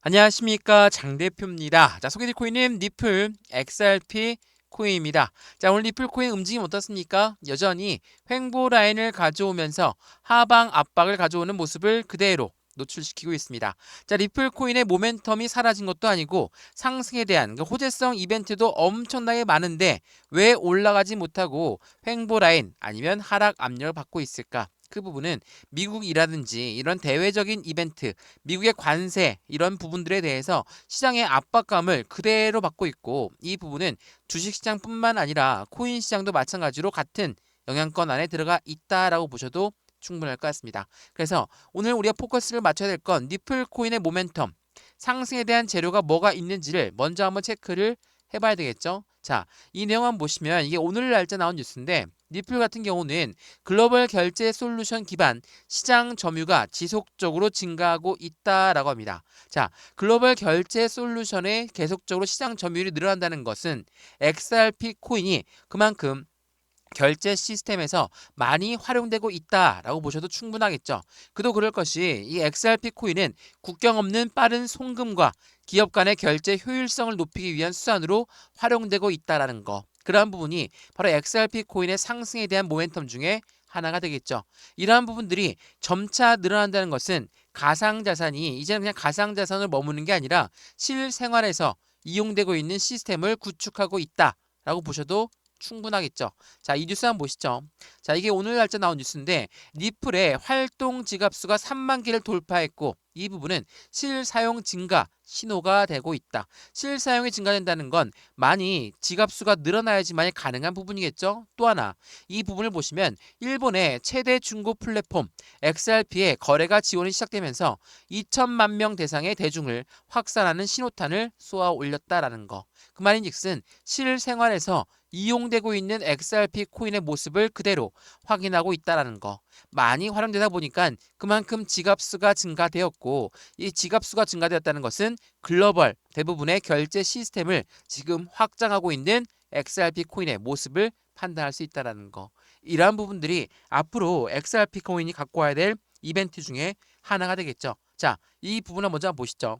안녕하십니까, 장 대표입니다. 자, 소개해드릴 코인은 리플 XRP 코인입니다. 자, 오늘 리플 코인 움직임 어떻습니까? 여전히 횡보 라인을 가져오면서 하방 압박을 가져오는 모습을 그대로 노출시키고 있습니다. 자, 리플 코인의 모멘텀이 사라진 것도 아니고 상승에 대한 그 호재성 이벤트도 엄청나게 많은데 왜 올라가지 못하고 횡보 라인 아니면 하락 압력을 받고 있을까? 그 부분은 미국이라든지 이런 대외적인 이벤트, 미국의 관세 이런 부분들에 대해서 시장의 압박감을 그대로 받고 있고, 이 부분은 주식시장뿐만 아니라 코인 시장도 마찬가지로 같은 영향권 안에 들어가 있다라고 보셔도 충분할 것 같습니다. 그래서 오늘 우리가 포커스를 맞춰야 될 건 리플 코인의 모멘텀, 상승에 대한 재료가 뭐가 있는지를 먼저 한번 체크를 해봐야 되겠죠. 자, 이 내용 한번 보시면 이게 오늘 날짜 나온 뉴스인데, 리플 같은 경우는 글로벌 결제 솔루션 기반 시장 점유가 지속적으로 증가하고 있다라고 합니다. 자, 글로벌 결제 솔루션에 계속적으로 시장 점유율이 늘어난다는 것은 XRP 코인이 그만큼 결제 시스템에서 많이 활용되고 있다라고 보셔도 충분하겠죠. 그도 그럴 것이 이 XRP 코인은 국경 없는 빠른 송금과 기업 간의 결제 효율성을 높이기 위한 수단으로 활용되고 있다라는 거. 그러한 부분이 바로 XRP 코인의 상승에 대한 모멘텀 중에 하나가 되겠죠. 이러한 부분들이 점차 늘어난다는 것은 가상자산이 이제는 그냥 가상자산을 머무는 게 아니라 실생활에서 이용되고 있는 시스템을 구축하고 있다라고 보셔도 충분하겠죠. 자, 이 뉴스 한번 보시죠. 자, 이게 오늘 날짜 나온 뉴스인데, 리플의 활동 지갑수가 3만 개를 돌파했고, 이 부분은 실사용 증가 신호가 되고 있다. 실사용이 증가된다는 건 많이 지갑수가 늘어나야지만이 가능한 부분이겠죠. 또 하나, 이 부분을 보시면 일본의 최대 중고 플랫폼 XRP의 거래가 지원이 시작되면서 2천만 명 대상의 대중을 확산하는 신호탄을 쏘아 올렸다라는 거. 그 말인즉슨 실생활에서 이용되고 있는 XRP 코인의 모습을 그대로 확인하고 있다는 거. 많이 활용되다 보니까 그만큼 지갑수가 증가되었고, 이 지갑수가 증가되었다는 것은 글로벌 대부분의 결제 시스템을 지금 확장하고 있는 XRP 코인의 모습을 판단할 수 있다는 거. 이러한 부분들이 앞으로 XRP 코인이 갖고 와야 될 이벤트 중에 하나가 되겠죠. 자, 이 부분을 먼저 한번 보시죠.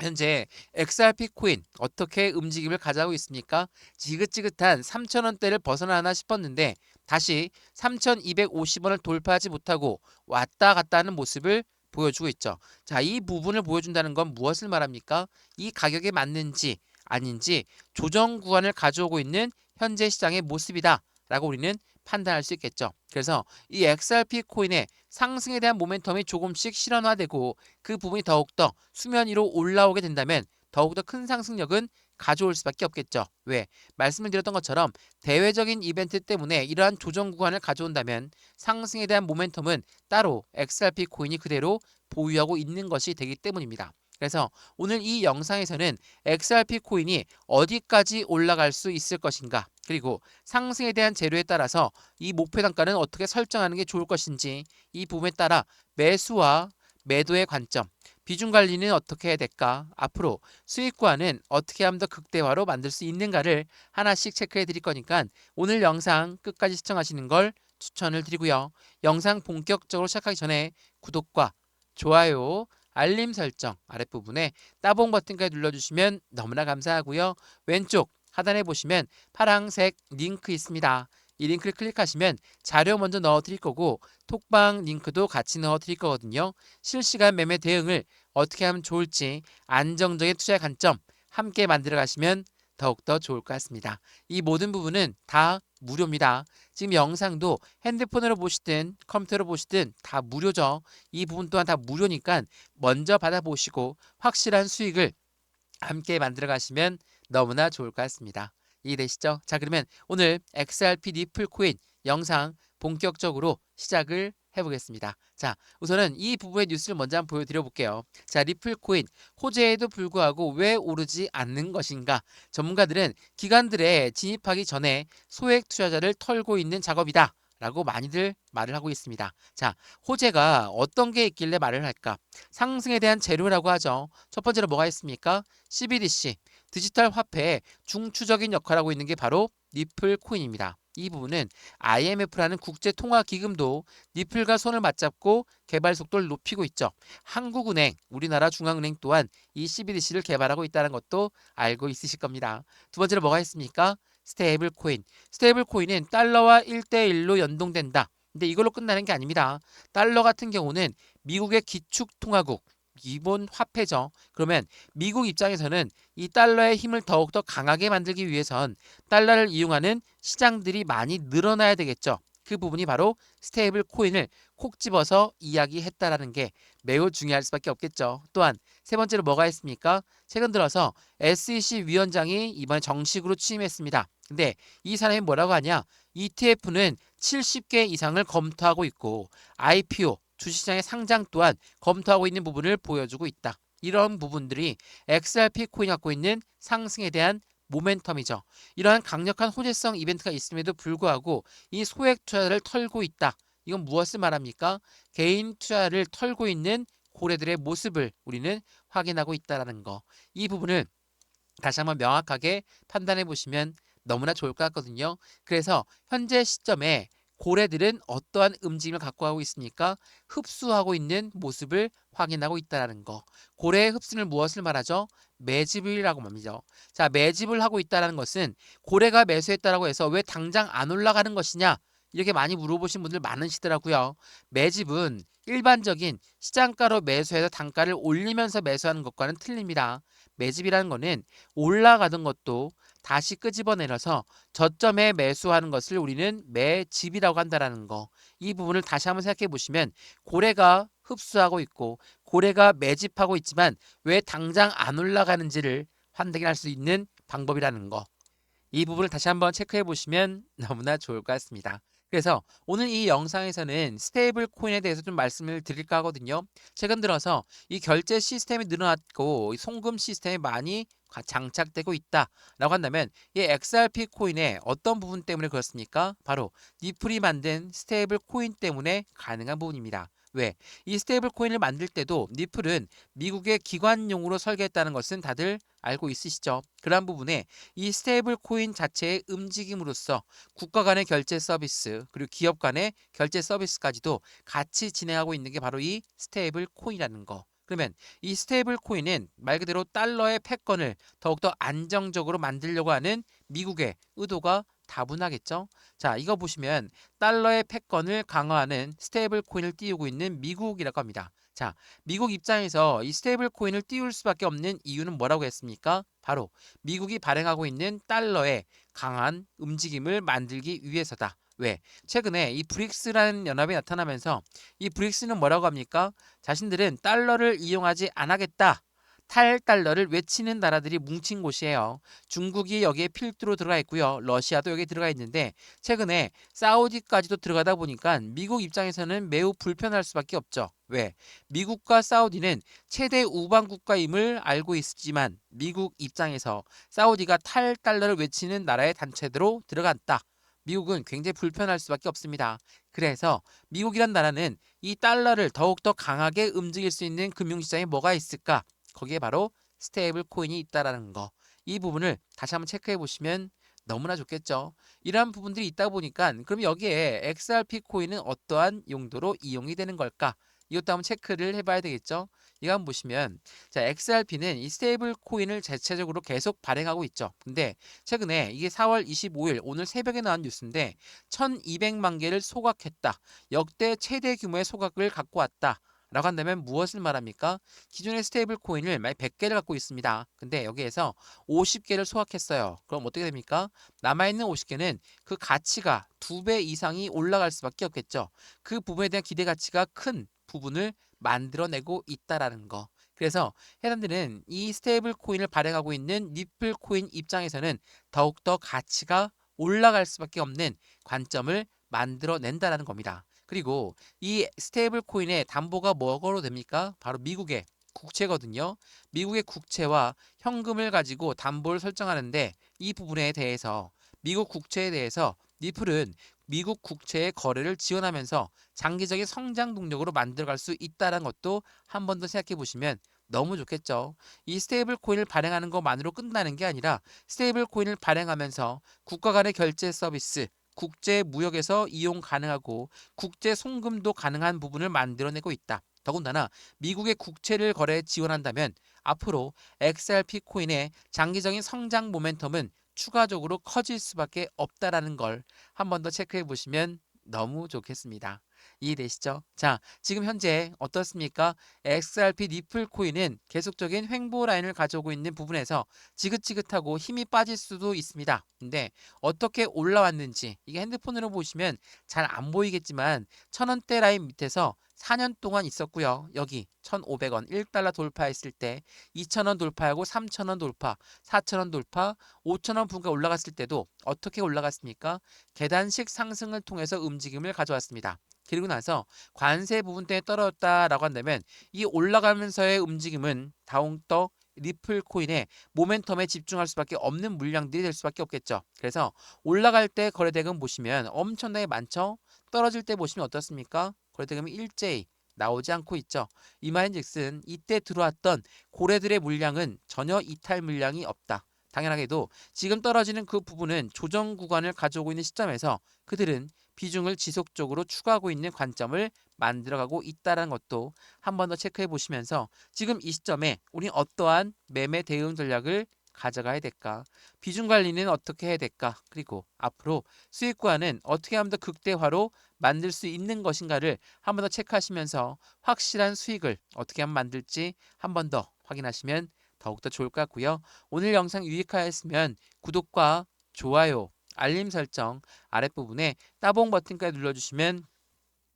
현재 XRP 코인 어떻게 움직임을 가져가고 있습니까? 지긋지긋한 3,000원대를 벗어나나 싶었는데 다시 3,250원을 돌파하지 못하고 왔다 갔다 하는 모습을 보여주고 있죠. 자, 이 부분을 보여준다는 건 무엇을 말합니까? 이 가격에 맞는지 아닌지 조정 구간을 가져오고 있는 현재 시장의 모습이다 라고 우리는 판단할 수 있겠죠. 그래서 이 XRP 코인의 상승에 대한 모멘텀이 조금씩 실현화되고 그 부분이 더욱더 수면 위로 올라오게 된다면 더욱더 큰 상승력은 가져올 수밖에 없겠죠. 왜? 말씀을 드렸던 것처럼 대외적인 이벤트 때문에 이러한 조정 구간을 가져온다면 상승에 대한 모멘텀은 따로 XRP 코인이 그대로 보유하고 있는 것이 되기 때문입니다. 그래서 오늘 이 영상에서는 XRP 코인이 어디까지 올라갈 수 있을 것인가, 그리고 상승에 대한 재료에 따라서 이 목표 단가는 어떻게 설정하는 게 좋을 것인지, 이 부분에 따라 매수와 매도의 관점, 비중 관리는 어떻게 해야 될까, 앞으로 수익 구간은 어떻게 하면 더 극대화로 만들 수 있는가를 하나씩 체크해 드릴 거니까 오늘 영상 끝까지 시청하시는 걸 추천을 드리고요. 영상 본격적으로 시작하기 전에 구독과 좋아요, 알림 설정 아랫부분에 따봉 버튼까지 눌러주시면 너무나 감사하고요. 왼쪽 하단에 보시면 파란색 링크 있습니다. 이 링크를 클릭하시면 자료 먼저 넣어 드릴 거고 톡방 링크도 같이 넣어 드릴 거거든요. 실시간 매매 대응을 어떻게 하면 좋을지 안정적인 투자의 관점 함께 만들어 가시면 더욱더 좋을 것 같습니다. 이 모든 부분은 다 무료입니다. 지금 영상도 핸드폰으로 보시든 컴퓨터로 보시든 다 무료죠. 이 부분 또한 다 무료니까 먼저 받아보시고 확실한 수익을 함께 만들어 가시면 너무나 좋을 것 같습니다. 이해되시죠? 자, 그러면 오늘 XRP 리플 코인 영상 본격적으로 시작을 해보겠습니다. 자, 우선은 이 부분의 뉴스를 먼저 한번 보여드려 볼게요. 자, 리플 코인 호재에도 불구하고 왜 오르지 않는 것인가? 전문가들은 기관들에 진입하기 전에 소액 투자자를 털고 있는 작업이다 라고 많이들 말을 하고 있습니다. 자, 호재가 어떤 게 있길래 말을 할까? 상승에 대한 재료라고 하죠. 첫 번째로 뭐가 있습니까? CBDC, 디지털 화폐의 중추적인 역할을 하고 있는 게 바로 리플 코인입니다. 이 부분은 IMF라는 국제통화기금도 니플과 손을 맞잡고 개발 속도를 높이고 있죠. 한국은행, 우리나라 중앙은행 또한 이 CBDC를 개발하고 있다는 것도 알고 있으실 겁니다. 두 번째로 뭐가 있습니까? 스테이블 코인. 스테이블 코인은 달러와 1대1로 연동된다. 근데 이걸로 끝나는 게 아닙니다. 달러 같은 경우는 미국의 기축통화국, 기본 화폐죠. 그러면 미국 입장에서는 이 달러의 힘을 더욱더 강하게 만들기 위해선 달러를 이용하는 시장들이 많이 늘어나야 되겠죠. 그 부분이 바로 스테이블 코인을 콕 집어서 이야기했다라는 게 매우 중요할 수밖에 없겠죠. 또한 세 번째로 뭐가 있습니까? 최근 들어서 SEC 위원장이 이번에 정식으로 취임했습니다. 근데 이 사람이 뭐라고 하냐? ETF는 70개 이상을 검토하고 있고 IPO, 주식시장의 상장 또한 검토하고 있는 부분을 보여주고 있다. 이런 부분들이 XRP 코인이 갖고 있는 상승에 대한 모멘텀이죠. 이러한 강력한 호재성 이벤트가 있음에도 불구하고 이 소액 투자를 털고 있다. 이건 무엇을 말합니까? 개인 투자를 털고 있는 고래들의 모습을 우리는 확인하고 있다는 거. 이 부분을 다시 한번 명확하게 판단해 보시면 너무나 좋을 것 같거든요. 그래서 현재 시점에 고래들은 어떠한 움직임을 갖고 가고 있습니까? 흡수하고 있는 모습을 확인하고 있다는 거. 고래의 흡수는 무엇을 말하죠? 매집이라고 말이죠. 자, 매집을 하고 있다는 것은 고래가 매수했다라고 해서 왜 당장 안 올라가는 것이냐? 이렇게 많이 물어보신 분들 많으시더라고요. 매집은 일반적인 시장가로 매수해서 단가를 올리면서 매수하는 것과는 틀립니다. 매집이라는 거는 올라가던 것도 다시 끄집어내려서 저점에 매수하는 것을 우리는 매집이라고 한다라는 거. 이 부분을 다시 한번 생각해 보시면 고래가 흡수하고 있고 고래가 매집하고 있지만 왜 당장 안 올라가는지를 판단할 수 있는 방법이라는 거. 이 부분을 다시 한번 체크해 보시면 너무나 좋을 것 같습니다. 그래서 오늘 이 영상에서는 스테이블 코인에 대해서 좀 말씀을 드릴까 하거든요. 최근 들어서 이 결제 시스템이 늘어났고 이 송금 시스템이 많이 장착되고 있다라고 한다면 이 XRP 코인의 어떤 부분 때문에 그렇습니까? 바로 니플이 만든 스테이블 코인 때문에 가능한 부분입니다. 왜? 이 스테이블 코인을 만들 때도 니플은 미국의 기관용으로 설계했다는 것은 다들 알고 있으시죠? 그러한 부분에 이 스테이블 코인 자체의 움직임으로써 국가 간의 결제 서비스 그리고 기업 간의 결제 서비스까지도 같이 진행하고 있는 게 바로 이 스테이블 코인이라는 거. 그러면 이 스테이블 코인은 말 그대로 달러의 패권을 더욱더 안정적으로 만들려고 하는 미국의 의도가 다분하겠죠. 자, 이거 보시면 달러의 패권을 강화하는 스테이블 코인을 띄우고 있는 미국이라고 합니다. 자, 미국 입장에서 이 스테이블 코인을 띄울 수밖에 없는 이유는 뭐라고 했습니까? 바로 미국이 발행하고 있는 달러의 강한 움직임을 만들기 위해서다. 왜? 최근에 이 브릭스라는 연합이 나타나면서 이 브릭스는 뭐라고 합니까? 자신들은 달러를 이용하지 않겠다. 탈달러를 외치는 나라들이 뭉친 곳이에요. 중국이 여기에 필두로 들어가 있고요. 러시아도 여기에 들어가 있는데 최근에 사우디까지도 들어가다 보니까 미국 입장에서는 매우 불편할 수밖에 없죠. 왜? 미국과 사우디는 최대 우방 국가임을 알고 있지만 미국 입장에서 사우디가 탈달러를 외치는 나라의 단체대로 들어갔다. 미국은 굉장히 불편할 수밖에 없습니다. 그래서 미국이란 나라는 이 달러를 더욱더 강하게 움직일 수 있는 금융시장에 뭐가 있을까? 거기에 바로 스테이블 코인이 있다라는 거. 이 부분을 다시 한번 체크해 보시면 너무나 좋겠죠. 이러한 부분들이 있다 보니까 그럼 여기에 XRP 코인은 어떠한 용도로 이용이 되는 걸까? 이것도 한번 체크를 해봐야 되겠죠. 이거 한번 보시면 자 XRP는 이 스테이블 코인을 자체적으로 계속 발행하고 있죠. 근데 최근에 이게 4월 25일 오늘 새벽에 나온 뉴스인데 1200만 개를 소각했다. 역대 최대 규모의 소각을 갖고 왔다. 라고 한다면 무엇을 말합니까? 기존의 스테이블 코인을 만약 100개를 갖고 있습니다. 근데 여기에서 50개를 소각했어요. 그럼 어떻게 됩니까? 남아있는 50개는 그 가치가 2배 이상이 올라갈 수밖에 없겠죠. 그 부분에 대한 기대 가치가 큰 부분을 만들어내고 있다라는 거. 그래서 해당되는 이 스테이블 코인을 발행하고 있는 니플 코인 입장에서는 더욱더 가치가 올라갈 수밖에 없는 관점을 만들어낸다라는 겁니다. 그리고 이 스테이블 코인의 담보가 뭐로 됩니까? 바로 미국의 국채거든요. 미국의 국채와 현금을 가지고 담보를 설정하는데 이 부분에 대해서 미국 국채에 대해서 니플은 미국 국채의 거래를 지원하면서 장기적인 성장 동력으로 만들어갈 수 있다는 것도 한 번 더 생각해 보시면 너무 좋겠죠. 이 스테이블 코인을 발행하는 것만으로 끝나는 게 아니라 스테이블 코인을 발행하면서 국가 간의 결제 서비스 국제 무역에서 이용 가능하고 국제 송금도 가능한 부분을 만들어내고 있다. 더군다나 미국의 국채를 거래 지원한다면 앞으로 XRP 코인의 장기적인 성장 모멘텀은 추가적으로 커질 수밖에 없다라는 걸 한 번 더 체크해 보시면 너무 좋겠습니다. 이해되시죠? 자, 지금 현재 어떻습니까? XRP 니플 코인은 계속적인 횡보 라인을 가져오고 있는 부분에서 지긋지긋하고 힘이 빠질 수도 있습니다. 근데 어떻게 올라왔는지 이게 핸드폰으로 보시면 잘 안 보이겠지만 1000원대 라인 밑에서 4년 동안 있었고요. 여기 1,500원 1달러 돌파했을 때 2,000원 돌파하고 3,000원 돌파, 4,000원 돌파, 5,000원 분가 올라갔을 때도 어떻게 올라갔습니까? 계단식 상승을 통해서 움직임을 가져왔습니다. 그리고 나서 관세 부분 때문에 떨어졌다라고 한다면 이 올라가면서의 움직임은 다운떠 리플 코인의 모멘텀에 집중할 수밖에 없는 물량들이 될 수밖에 없겠죠. 그래서 올라갈 때 거래대금 보시면 엄청나게 많죠. 떨어질 때 보시면 어떻습니까? 거래대금이 일제히 나오지 않고 있죠. 이 말인즉슨 이때 들어왔던 고래들의 물량은 전혀 이탈 물량이 없다. 당연하게도 지금 떨어지는 그 부분은 조정 구간을 가져오고 있는 시점에서 그들은 비중을 지속적으로 추가하고 있는 관점을 만들어가고 있다는 것도 한 번 더 체크해 보시면서 지금 이 시점에 우리 어떠한 매매 대응 전략을 가져가야 될까? 비중 관리는 어떻게 해야 될까? 그리고 앞으로 수익 구간은 어떻게 하면 더 극대화로 만들 수 있는 것인가를 한 번 더 체크하시면서 확실한 수익을 어떻게 하면 만들지 한 번 더 확인하시면 더욱더 좋을 것 같고요. 오늘 영상 유익하였으면 구독과 좋아요, 알림 설정 아랫부분에 따봉 버튼까지 눌러주시면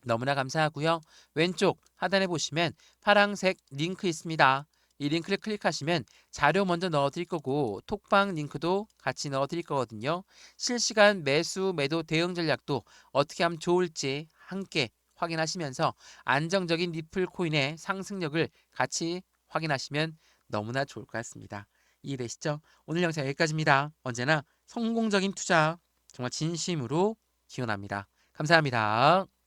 너무나 감사하고요. 왼쪽 하단에 보시면 파란색 링크 있습니다. 이 링크를 클릭하시면 자료 먼저 넣어드릴 거고 톡방 링크도 같이 넣어드릴 거거든요. 실시간 매수 매도 대응 전략도 어떻게 하면 좋을지 함께 확인하시면서 안정적인 리플 코인의 상승력을 같이 확인하시면 너무나 좋을 것 같습니다. 이해되시죠? 오늘 영상 여기까지입니다. 언제나 성공적인 투자 정말 진심으로 기원합니다. 감사합니다.